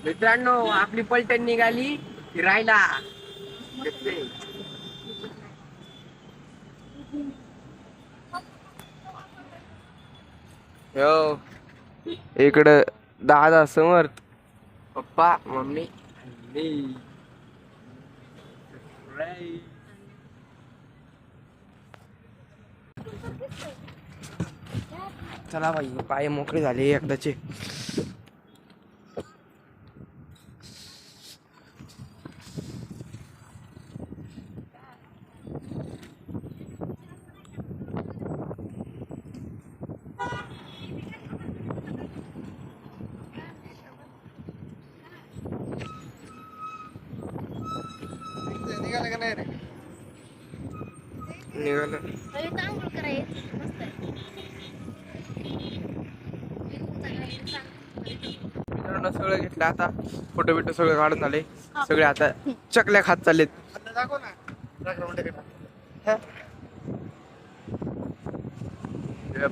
मित्रांनो आपली पलटण निघाली फिरायला. हो इकडं दादा समर्थ पप्पा मम्मी मी. चला भाई पाय मोकळे झाले एकदाचे. निघालं का नाही रे? निघालं. मित्रांनो सगळं घेतलं आता फोटो बिटो सगळं काढून आले सगळे आता चकल्या खात चाललेत.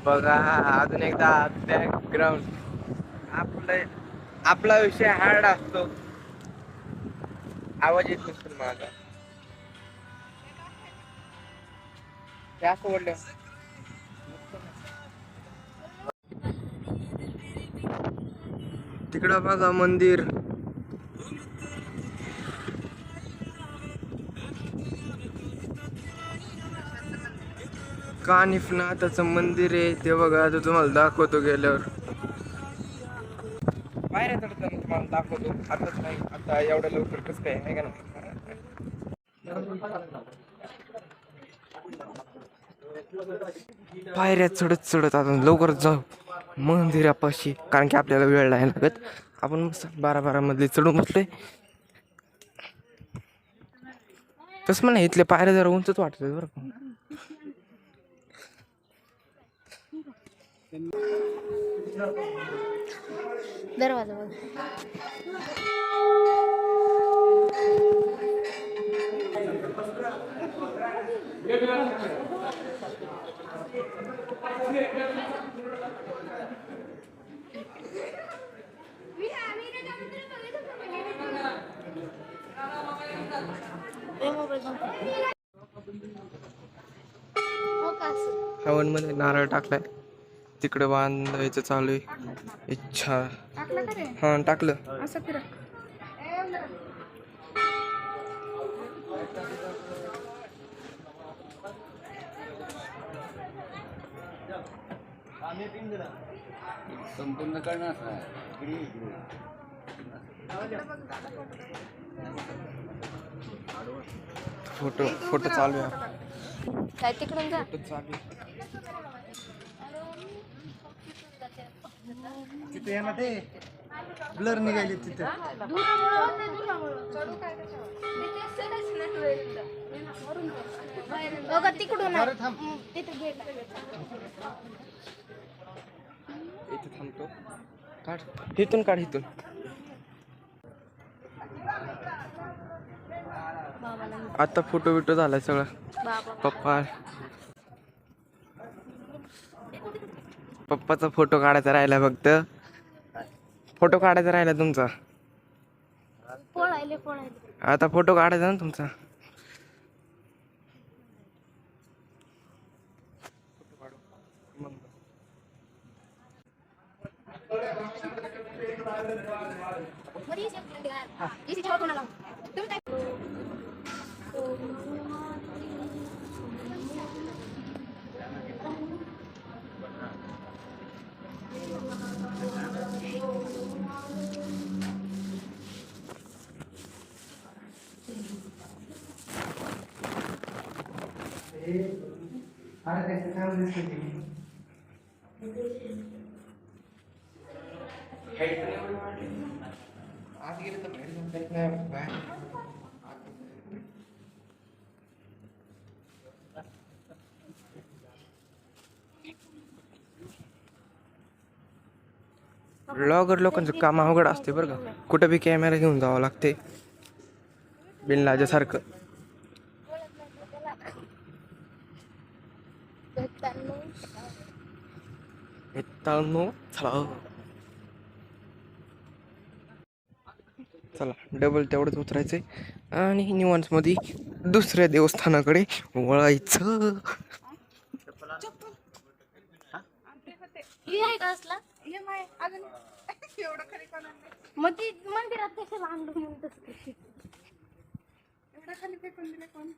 बघा अजून एकदा बॅकग्राऊंड. आपला विषय हार्ड असतो. आवाज येत नसेल माझा जास्त बोललो. तिकडं बघा मंदिर. कानिफनाथाचं मंदिर आहे ते बघा. आता तुम्हाला दाखवतो गेल्यावर. बाहेर चढताना तुम्हाला दाखवतो. आताच नाही आता एवढ्या लवकर कसं काय आहे का नाही. पायऱ्या चढत चढत आता लवकर जाऊ मंदिरापाशी कारण की आपल्याला वेळ नाही लागत. आपण मस्त 12 मधले चढून बसलोय. तसं म्हणा इथल्या पायऱ्या जरा उंचच वाटतात बरं का. दरवाजा बघ. हवन मध्ये नारळ टाकलाय. तिकडे बांधायचं चालू आहे. इच्छा हा टाकलं. संपूर्ण करणार फोटो फोटो चालू आहे. काय तिकडून जा. फोटो चालू आहे. तिथे ना ते ब्लर निघाले तिथे. तिकडून इथे थांबतो. काढ इथून काढ इथून. आता फोटो बिटो झालाय सगळं. पप्पाचा फोटो काढायचा राहिला फक्त. फोटो काढायचा राहिला तुमचा. आता फोटो काढायचा ना तुमचा. आज गेले तर बाहेर नाही बाहेर. ब्लॉगर लोकांचं काम अवघड असते बरं का. कुठं बी कॅमेरा घेऊन जावं लागते बिनलाजासारखं. मित्रांनो चला चला डबल तेवढंच उतरायचंय आणि निवांसमध्ये दुसऱ्या देवस्थानाकडे वळायचं. ही आहे का असला मग ती मंदिरात कशाला आणलं म्हणून तसं एवढा खाली फेकून दिले कोण.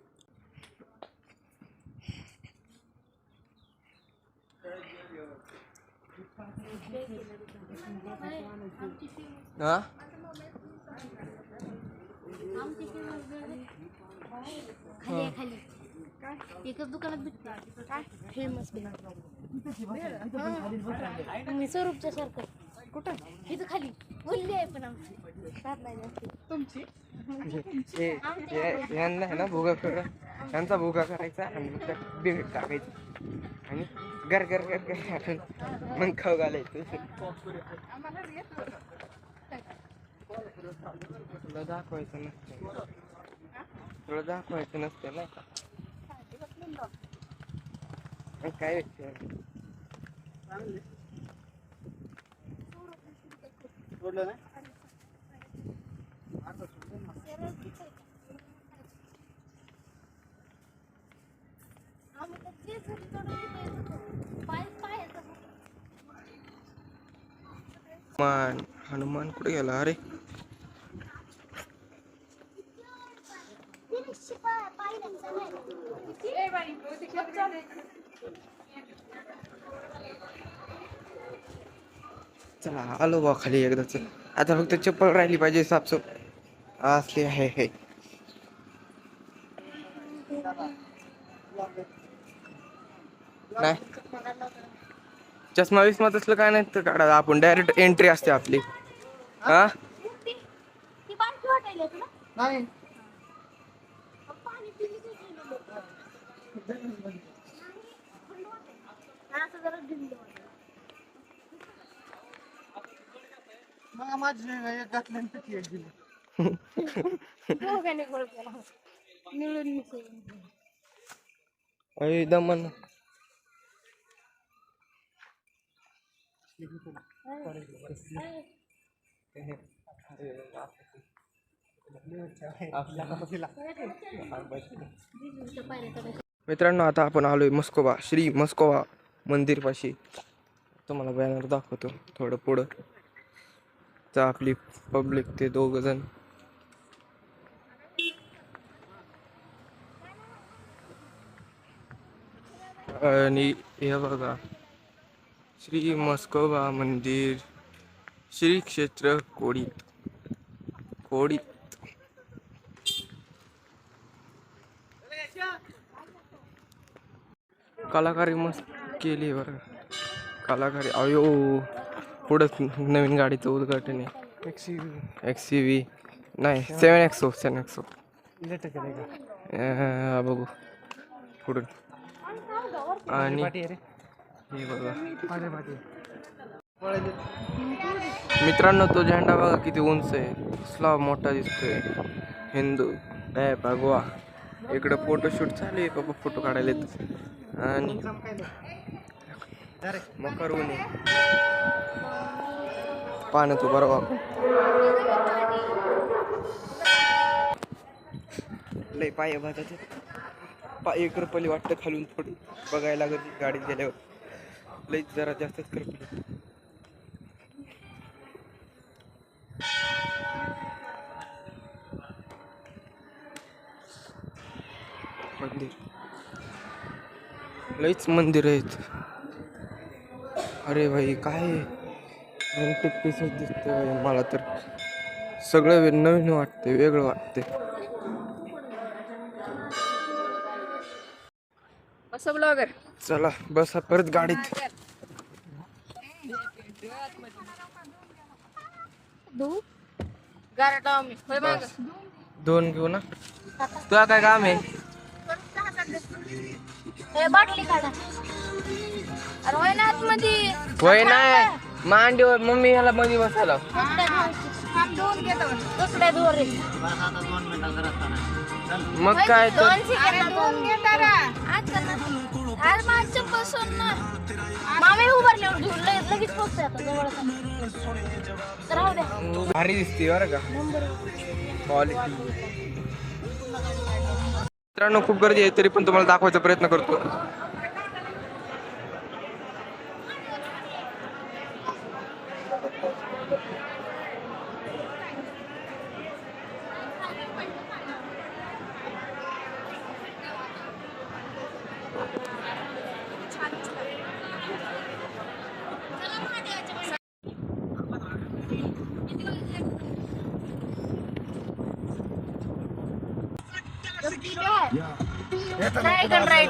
हा खाली आहे, खाली एकच दुकानात भेटते काय फेमस मी स्वरूपच्या सारखं कुठं इथं खाली बोलली आहे पण आमची तुमची यांना आहे ना भुगा कर यांचा भुगा करायचा आणि मग त्यात बिघड टाकायचं आणि गर गर गर गर टाकून मग खाऊ घालायचं. तुला दाखवायचं नसतं तुला दाखवायचं नसतं ना काय सोडलं नाही हनुमान हनुमान कुठे गेला अरे. चला आलो बा खाली एकदाच. आता फक्त चप्पल राहिली पाहिजे साफसूफ असली आहे हे. नाही चष्मा विस्मा तसलं काय नाही तर काढा आपण डायरेक्ट एंट्री असते आपली. हा नाही माझी एक घातली आणि त्याची एक दिली. मिळून दमन मित्रांनो आता आपण आलोय मस्कोबा श्री मस्कोबा मंदिर पाशी. तुम्हाला बॅनर दाखवतो थोडं पुढं तर आपली पब्लिक ते 2 जण आणि हे बघा श्री मस्कोबा मंदिर श्री क्षेत्र कोडीत कोडीत. कलाकारी मस्त केली बरं कलाकारी. अयो पुढंच नवीन गाडीचं उद्घाटन आहे. XCV नाही 7XO बघू पुढून. आणि हे बघा मित्रांनो तो झेंडा बघा किती उंच आहे कसला मोठा दिसतोय. हिंदू भगवा इकडं फोटोशूट चालू आहे. बाबा फोटो काढायला आणि मकर ऊन आहे पाण्यात उभा राहा. लय पाय भातात पाय करपली वाटतं खालून थोडी बघायला लागत गाडीत गेल्यावर लई जरा जास्तच करपली. मंदिर लईच मंदिर आहेत. अरे भाई काय रेंटेड पीसच दिसतंय मला तर. सगळं नवीन वाटते वेगळं वाटते. ब्लॉगर चला बस परत गाडीत. दोन घेऊ ना. तुला काय काम आहे. बाटली काढा. अरे होय ना आतमध्ये होय नाही मांडीवर मम्मी ह्याला मध्ये बसायला. दुसऱ्या दोर रे. मग काय तर 2 सेकंदात आता ना. आज माझ्यापासून ना मामे उभारल्यावर घेऊन लगेच पोहोचते आता जवळच आहे. तर राहू द्या. भारी दिसते बरं का नंबर क्वालिटी. मित्रांनो खूप गर्दी आहे तरी पण तुम्हाला दाखवायचा प्रयत्न करतो.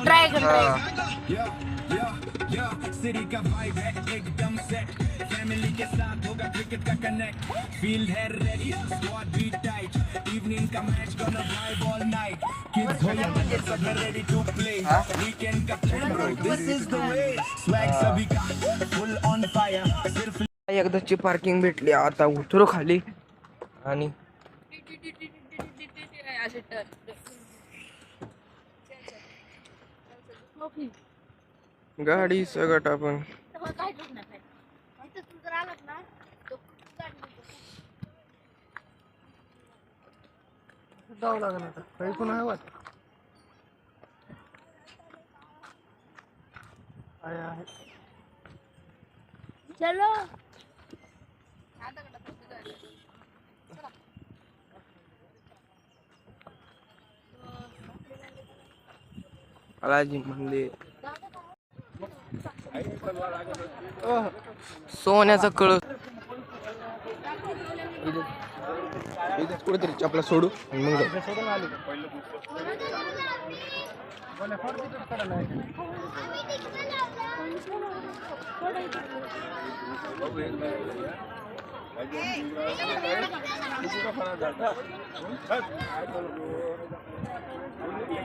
Dragon ride. सिटी का वाइब है एकदम सेट फैमिली के साथ होगा क्रिकेट का कनेक्ट फील्ड है रेडी स्क्वाड भी टाइट इवनिंग का match gonna vibe all Knight kids हो या बच्चे सब रेडी टू प्ले वीकेंड का plan this is the way swag सभी का फुल ऑन फायर सिर्फ एकदाची पार्किंग भेटली. आता उतरू खाली आणि गाडी सगट आपण काय ठोक नाही काय. इथं तू जर आलात ना तो जावं लागेल आता काही पण आहे वाट आहे चलो. बालाजी मंदिर. सोन्याचा कळस. इथेच कुठेतरी चपला सोडू आणि मग जाऊ.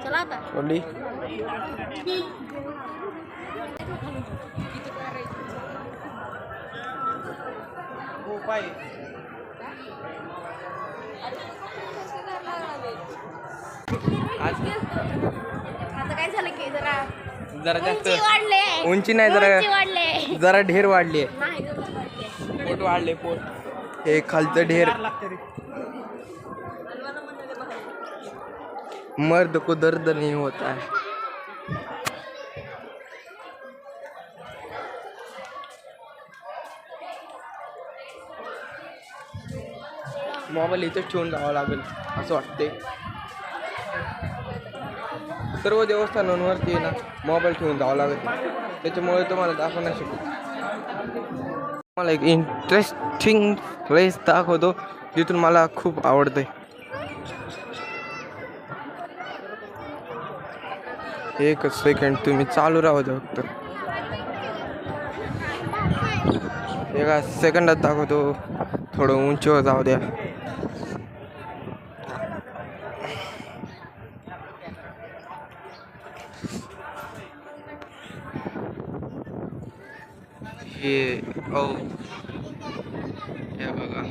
चला आता. सोडली. आता काय झालं की जरा जरा उंची जास्त वाढले. उंची नाही उंची वाढले. जरा ढेर वाढली आहे. नाही उंची वाढले. पोट वाढले पोट. हे खालचं ढेर. मर्द को दर्द नहीं होता है. मोबाईल इथं ठेवून जावं लागेल असं वाटते. सर्व देवस्थानांवरती ना मोबाईल ठेवून जावं लागेल. त्याच्यामुळे तुम्हाला दाखवू नाही शकतो. मला एक इंटरेस्टिंग प्लेस दाखवतो जिथून मला खूप आवडते. एक सेकंड तुम्ही चालू राहू द्या फक्त. एका सेकंदात दाखवतो. थोडं उंचीवर जाऊ द्या. हे बघा